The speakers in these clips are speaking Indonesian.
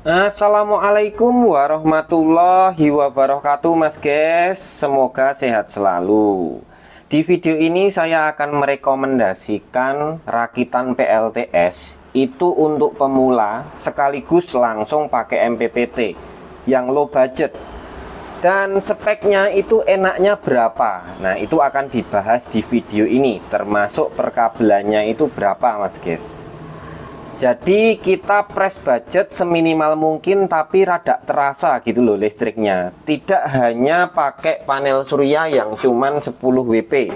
Assalamualaikum warahmatullahi wabarakatuh, Mas guys. Semoga sehat selalu. Di video ini saya akan merekomendasikan rakitan PLTS itu untuk pemula sekaligus langsung pakai MPPT yang low budget. Dan speknya itu enaknya berapa? Nah, itu akan dibahas di video ini, termasuk perkabelannya itu berapa, Mas guys. Jadi kita press budget seminimal mungkin tapi rada terasa gitu loh listriknya. Tidak hanya pakai panel surya yang cuman 10 WP.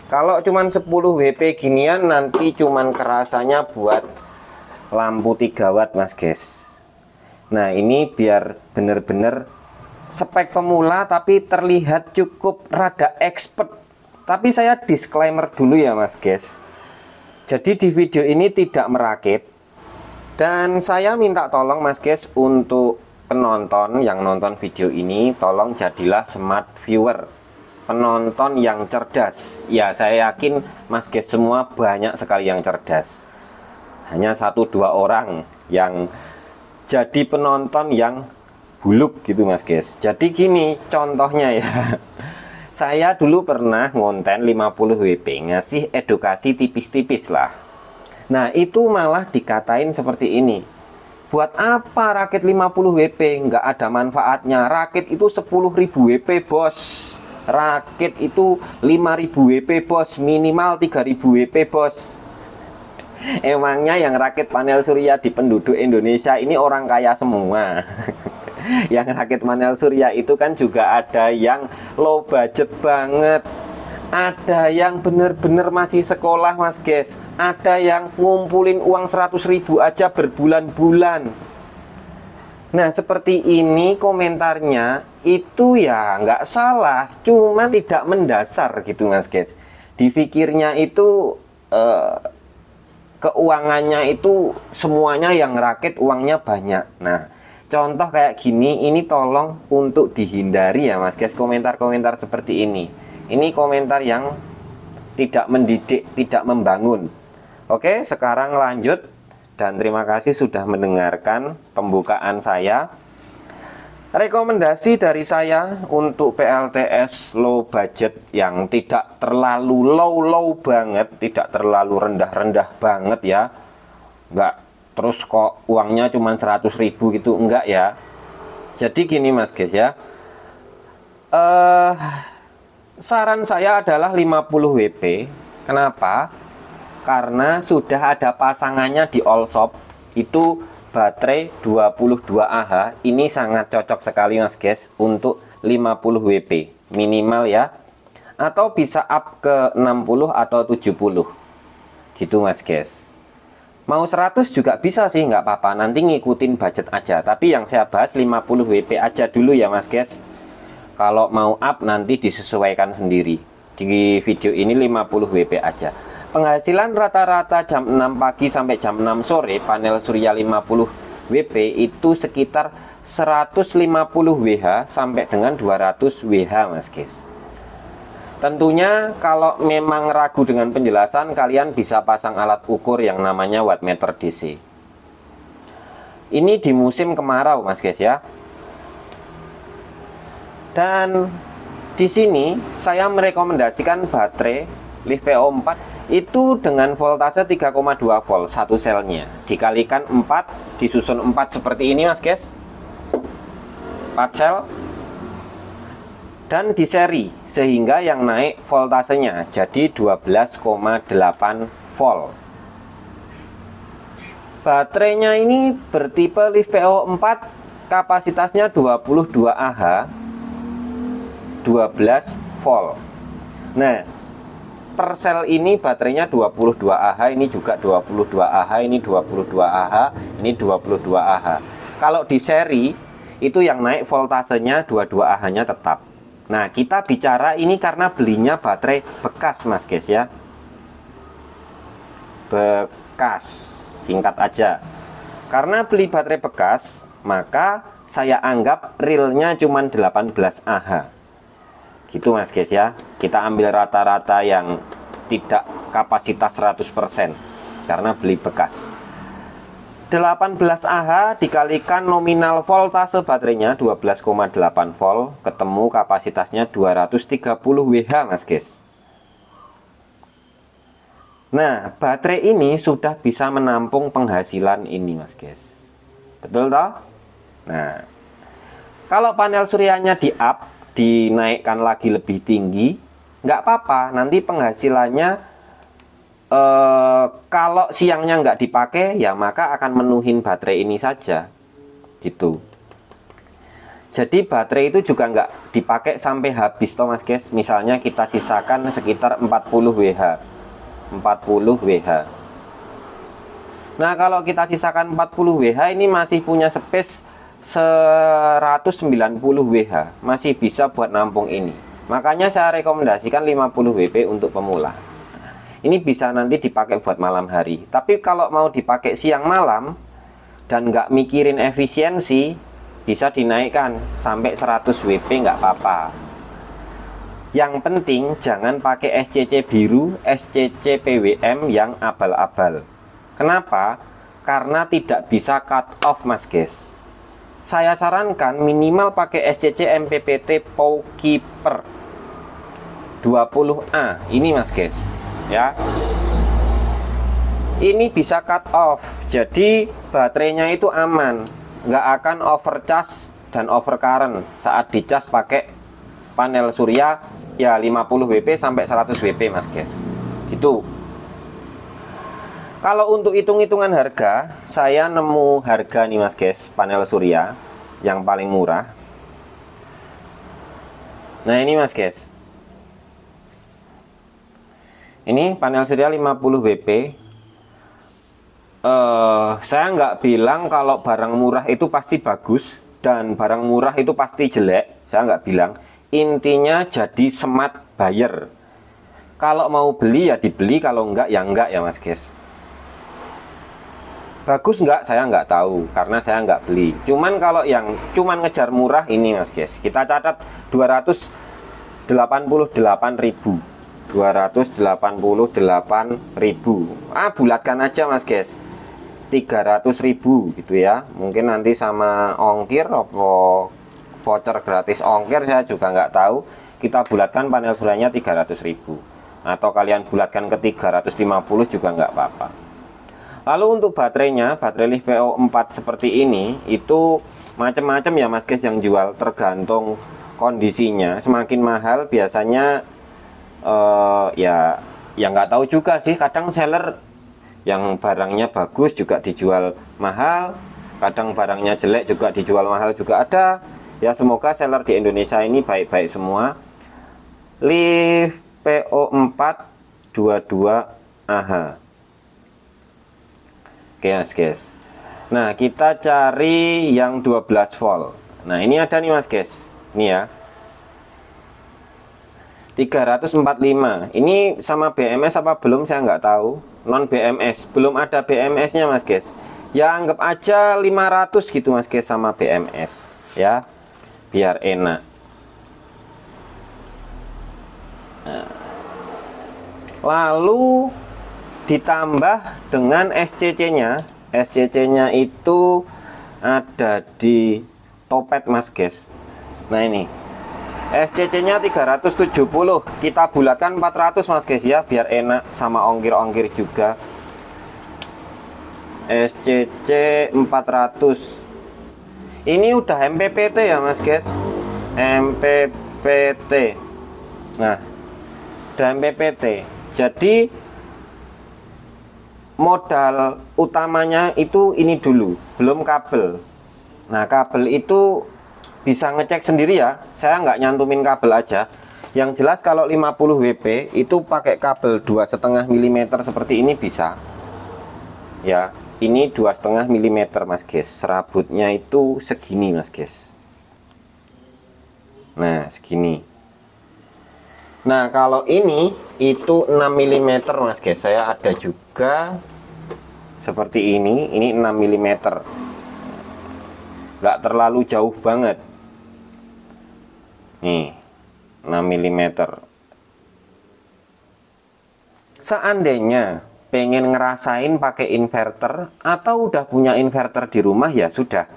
Kalau cuman 10 WP ginian nanti cuman kerasanya buat lampu 3 watt, Mas guys. Nah, ini biar bener-bener spek pemula tapi terlihat cukup rada expert. Tapi saya disclaimer dulu ya, Mas guys. Jadi di video ini tidak merakit. Dan saya minta tolong, Mas guys, untuk penonton yang nonton video ini, tolong jadilah smart viewer, penonton yang cerdas. Ya, saya yakin Mas guys semua banyak sekali yang cerdas. Hanya 1-2 orang yang jadi penonton yang buluk gitu, Mas guys. Jadi gini contohnya ya. Saya dulu pernah ngonten 50 WP, ngasih edukasi tipis-tipis lah. Nah, itu malah dikatain seperti ini. Buat apa rakit 50 WP? Nggak ada manfaatnya. Rakit itu 10.000 WP, bos. Rakit itu 5.000 WP, bos. Minimal 3.000 WP, bos. Emangnya yang rakit panel surya di penduduk Indonesia ini orang kaya semua? Yang rakit panel surya itu kan juga ada yang low budget banget, ada yang bener-bener masih sekolah, Mas guys, ada yang ngumpulin uang 100.000 aja berbulan-bulan. Nah, seperti ini komentarnya itu ya nggak salah, cuman tidak mendasar gitu, Mas guys. Dipikirnya itu keuangannya itu semuanya yang rakit uangnya banyak. Nah, contoh kayak gini, ini tolong untuk dihindari ya, Mas guys, komentar-komentar seperti ini. Ini komentar yang tidak mendidik, tidak membangun. Oke, sekarang lanjut. Dan terima kasih sudah mendengarkan pembukaan saya. Rekomendasi dari saya untuk PLTS low budget yang tidak terlalu low banget, tidak terlalu rendah banget ya. Enggak terus kok uangnya cuma 100.000 gitu, enggak ya. Jadi gini, Mas guys ya, saran saya adalah 50 WP. Kenapa? Karena sudah ada pasangannya di all shop. Itu baterai 22 Ah. Ini sangat cocok sekali, Mas guys, untuk 50 WP minimal ya. Atau bisa up ke 60 atau 70 gitu, Mas guys. Mau 100 juga bisa sih, nggak apa-apa. Nanti ngikutin budget aja. Tapi yang saya bahas 50 WP aja dulu ya, Mas guys. Kalau mau up nanti disesuaikan sendiri. Di video ini 50 WP aja. Penghasilan rata-rata jam 6 pagi sampai jam 6 sore panel surya 50 WP itu sekitar 150 WH sampai dengan 200 WH, Mas guys. Tentunya kalau memang ragu dengan penjelasan, kalian bisa pasang alat ukur yang namanya wattmeter DC. Ini di musim kemarau, Mas guys ya. Dan di sini saya merekomendasikan baterai LiFePO4 itu dengan voltase 3,2 volt satu selnya. Dikalikan 4, disusun 4 seperti ini, Mas guys. 4 sel. Dan di seri, sehingga yang naik voltasenya jadi 12,8 volt. Baterainya ini bertipe LiFePO4, kapasitasnya 22 Ah, 12 volt. Nah, per sel ini baterainya 22 Ah, ini juga 22 Ah, ini 22 Ah, ini 22 Ah. Kalau di seri itu yang naik voltasenya 22 Ah-nya tetap. Nah, kita bicara ini karena belinya baterai bekas, Mas guys ya. Bekas, singkat aja. Karena beli baterai bekas, maka saya anggap realnya cuma 18 Ah. Gitu, Mas guys ya. Kita ambil rata-rata yang tidak kapasitas 100% karena beli bekas. 18 Ah dikalikan nominal voltase baterainya 12,8 volt, ketemu kapasitasnya 230 Wh, Mas guys. Nah, baterai ini sudah bisa menampung penghasilan ini, Mas guys. Betul toh? Nah, kalau panel suryanya di-up, dinaikkan lagi lebih tinggi, nggak apa-apa, nanti penghasilannya kalau siangnya nggak dipakai, ya maka akan menuhin baterai ini saja, gitu. Jadi baterai itu juga nggak dipakai sampai habis toh, Mas guys. Misalnya kita sisakan sekitar 40 Wh. 40 Wh. Nah, kalau kita sisakan 40 Wh, ini masih punya space 190 Wh. Masih bisa buat nampung ini. Makanya saya rekomendasikan 50 Wp untuk pemula. Ini bisa nanti dipakai buat malam hari. Tapi kalau mau dipakai siang malam dan nggak mikirin efisiensi, bisa dinaikkan sampai 100 Wp, nggak apa-apa. Yang penting jangan pakai SCC biru, SCC PWM yang abal-abal. Kenapa? Karena tidak bisa cut off, Mas guys. Saya sarankan minimal pakai SCC MPPT Powkeeper 20A ini, Mas guys. Ya, ini bisa cut off, jadi baterainya itu aman, nggak akan overcharge dan overcurrent saat dicas pakai panel surya ya 50 Wp sampai 100 Wp, Mas guys. Gitu. Kalau untuk hitung-hitungan harga, saya nemu harga nih, Mas guys, panel surya yang paling murah. Nah, ini, Mas guys. Ini panel surya 50 Wp. Saya nggak bilang kalau barang murah itu pasti bagus dan barang murah itu pasti jelek. Saya nggak bilang. Intinya jadi smart buyer. Kalau mau beli ya dibeli, kalau enggak ya enggak ya, Mas guys. Bagus nggak? Saya nggak tahu karena saya nggak beli. Cuman kalau yang cuman ngejar murah ini, Mas guys, kita catat 288.000. 288.000. Bulatkan aja, Mas guys. 300.000 gitu ya. Mungkin nanti sama ongkir atau voucher gratis ongkir, saya juga nggak tahu. Kita bulatkan panel suryanya 300.000. Atau kalian bulatkan ke 350 juga nggak apa-apa. Lalu untuk baterainya, baterai LiFePO 4 seperti ini, itu macam-macam ya, Mas guys, yang jual, tergantung kondisinya. Semakin mahal biasanya ya nggak tahu juga sih. Kadang seller yang barangnya bagus juga dijual mahal, kadang barangnya jelek juga dijual mahal juga ada. Ya, semoga seller di Indonesia ini baik-baik semua. LiFePO 4 22Ah. Oke, Mas guys. Nah, kita cari yang 12 volt. Nah, ini ada nih, Mas guys. Ini ya, 345. Ini sama BMS apa belum saya nggak tahu. Non BMS, belum ada BMS nya, Mas guys. Ya anggap aja 500 gitu, Mas guys, sama BMS ya, biar enak. Nah, lalu ditambah dengan SCC nya. SCC nya itu ada di topet, Mas guys. Nah, ini SCC nya 370, kita bulatkan 400, Mas guys ya, biar enak sama ongkir-ongkir juga. SCC 400 ini udah MPPT ya, Mas guys. MPPT. Nah, udah MPPT. Jadi modal utamanya itu ini dulu, belum kabel. Nah, kabel itu bisa ngecek sendiri ya, saya nggak nyantumin kabel aja. Yang jelas kalau 50 Wp itu pakai kabel 2,5 mm seperti ini bisa ya. Ini 2,5 mm, Mas guys. Serabutnya itu segini, Mas guys. Nah, segini. Nah, kalau ini itu 6 mm, Mas guys. Saya ada juga seperti ini 6 mm. Nggak terlalu jauh banget. Nih, 6 mm. Seandainya pengen ngerasain pakai inverter atau udah punya inverter di rumah, ya sudah.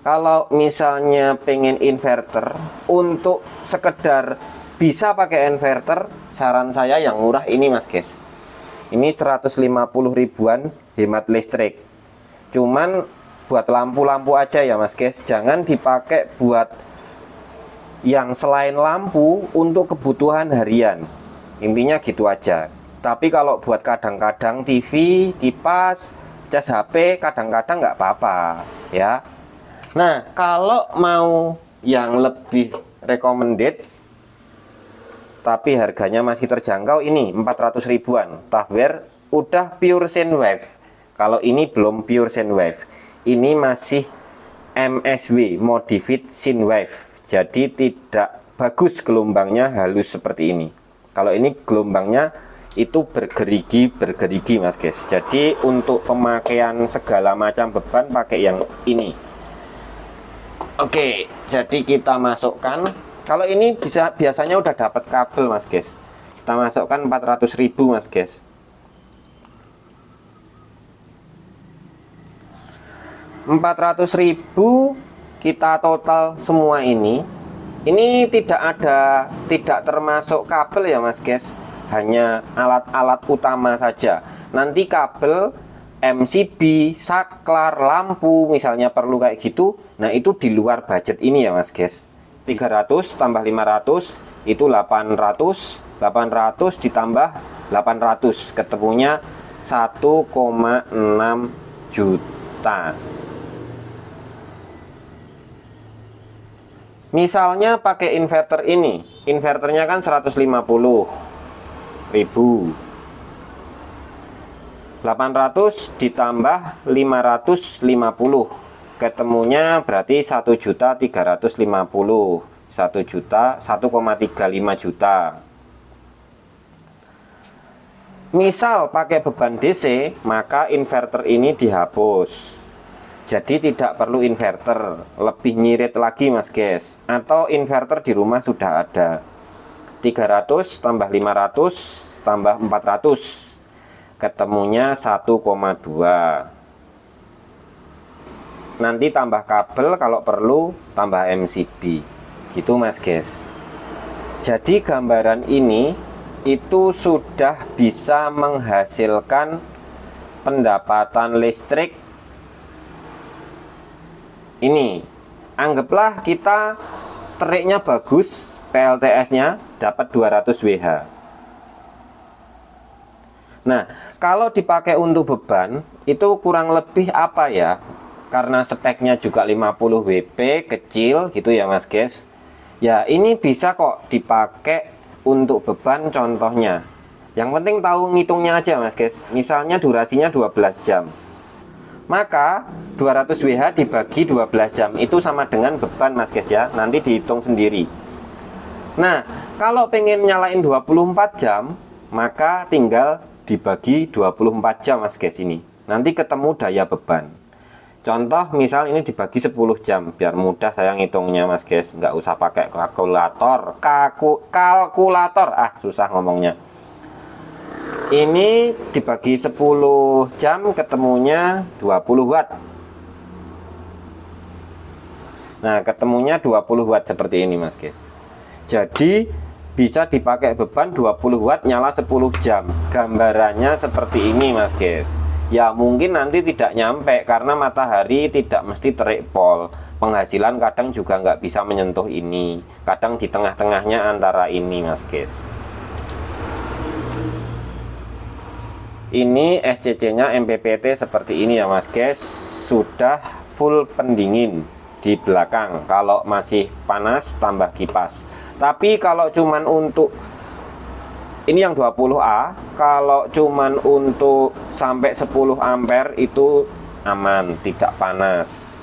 Kalau misalnya pengen inverter untuk sekedar bisa pakai inverter, saran saya yang murah ini Mas guys. Ini 150 ribuan hemat listrik. Cuman buat lampu-lampu aja ya Mas guys, jangan dipakai buat yang selain lampu untuk kebutuhan harian. Intinya gitu aja. Tapi kalau buat kadang-kadang TV, kipas, cas HP, kadang-kadang nggak apa-apa ya. Nah, kalau mau yang lebih recommended tapi harganya masih terjangkau, ini 400 ribuan. Tahwer udah pure sine wave. Kalau ini belum pure sine wave. Ini masih MSW, modified sine wave. Jadi tidak bagus gelombangnya halus seperti ini. Kalau ini gelombangnya itu bergerigi Mas guys. Jadi untuk pemakaian segala macam beban pakai yang ini. Oke, jadi kita masukkan. Kalau ini biasanya udah dapat kabel Mas guys. Kita masukkan 400 ribu Mas guys. 400 ribu kita total semua ini tidak termasuk kabel ya Mas guys, hanya alat-alat utama saja. Nanti kabel MCB, saklar, lampu misalnya perlu kayak gitu, nah itu di luar budget ini ya Mas guys. 300 tambah 500 itu 800, 800 ditambah 800 ketemunya 1,6 juta. Misalnya pakai inverter ini, inverternya kan 150 ribu, 800 ditambah 550 ketemunya berarti 1.350.000, 1,35 juta. Misal pakai beban DC, maka inverter ini dihapus. Jadi tidak perlu inverter, lebih nyirit lagi Mas guys. Atau inverter di rumah sudah ada. 300 tambah 500 tambah 400 ketemunya 1,2. Nanti tambah kabel kalau perlu, tambah MCB. Gitu Mas guys. Jadi gambaran ini itu sudah bisa menghasilkan pendapatan listrik. Ini anggaplah kita teriknya bagus, PLTS-nya dapat 200 WH. Nah, kalau dipakai untuk beban itu kurang lebih apa ya? Karena speknya juga 50 WP kecil gitu ya Mas guys. Ya, ini bisa kok dipakai untuk beban contohnya. Yang penting tahu ngitungnya aja Mas guys. Misalnya durasinya 12 jam. Maka 200 WH dibagi 12 jam itu sama dengan beban Mas guys ya. Nanti dihitung sendiri. Nah, kalau pengen nyalain 24 jam, maka tinggal dibagi 24 jam Mas guys ini. Nanti ketemu daya beban. Contoh misal ini dibagi 10 jam, biar mudah saya ngitungnya Mas guys. Nggak usah pakai kalkulator. Kalkulator, susah ngomongnya. Ini dibagi 10 jam ketemunya 20 watt. Nah, ketemunya 20 watt seperti ini Mas guys. Jadi bisa dipakai beban 20 watt nyala 10 jam. Gambarannya seperti ini Mas guys. Ya mungkin nanti tidak nyampe karena matahari tidak mesti terik pol. Penghasilan kadang juga nggak bisa menyentuh ini. Kadang di tengah-tengahnya antara ini Mas guys. Ini SCC-nya MPPT seperti ini ya Mas guys. Sudah full pendingin di belakang. Kalau masih panas tambah kipas. Tapi kalau cuman untuk ini yang 20A, kalau cuman untuk sampai 10 ampere itu aman, tidak panas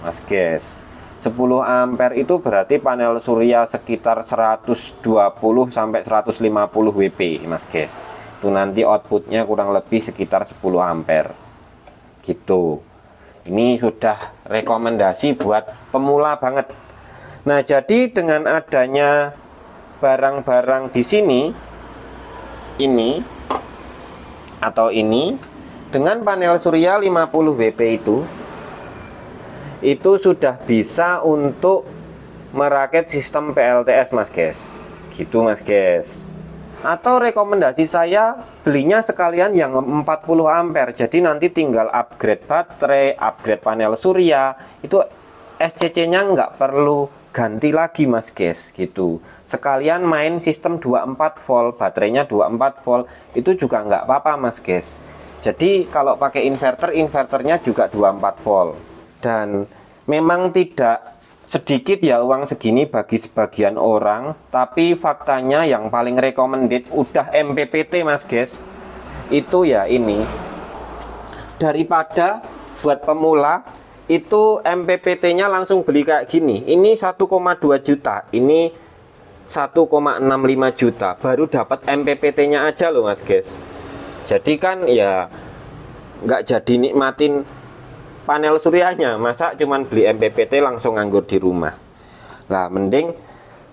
Mas guys. 10 ampere itu berarti panel surya sekitar 120 sampai 150 WP Mas guys. Itu nanti outputnya kurang lebih sekitar 10 ampere gitu. Ini sudah rekomendasi buat pemula banget. Nah, jadi dengan adanya barang-barang di sini ini atau ini dengan panel surya 50 WP itu sudah bisa untuk merakit sistem PLTS Mas guys. Gitu Mas guys. Atau rekomendasi saya belinya sekalian yang 40 ampere. Jadi nanti tinggal upgrade baterai, upgrade panel surya. Itu SCC-nya nggak perlu ganti lagi Mas guys, gitu. Sekalian main sistem 24 volt, baterainya 24 volt, itu juga nggak apa-apa Mas guys. Jadi kalau pakai inverter, inverternya juga 24 volt. Dan memang tidak sedikit ya uang segini bagi sebagian orang, tapi faktanya yang paling recommended udah MPPT Mas guys. Itu ya ini. Daripada buat pemula itu MPPT-nya langsung beli kayak gini. Ini 1,2 juta, ini 1,65 juta. Baru dapat MPPT-nya aja loh Mas guys. Jadi kan ya nggak jadi nikmatin panel suryanya. Masa cuman beli MPPT langsung nganggur di rumah. Lah mending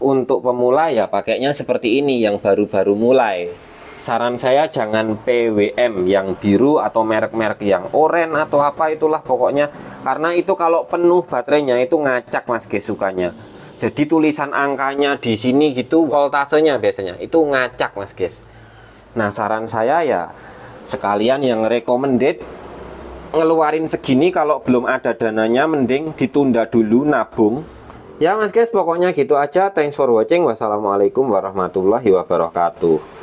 untuk pemula ya pakainya seperti ini yang baru-baru mulai. Saran saya jangan PWM yang biru atau merek-merek yang oranye atau apa itulah pokoknya, karena itu kalau penuh baterainya itu ngacak Mas guys sukanya. Jadi tulisan angkanya di sini gitu, voltasenya biasanya itu ngacak Mas guys. Nah saran saya ya sekalian yang recommended ngeluarin segini, kalau belum ada dananya mending ditunda dulu nabung. Ya Mas guys, pokoknya gitu aja. Thanks for watching. Wassalamualaikum warahmatullahi wabarakatuh.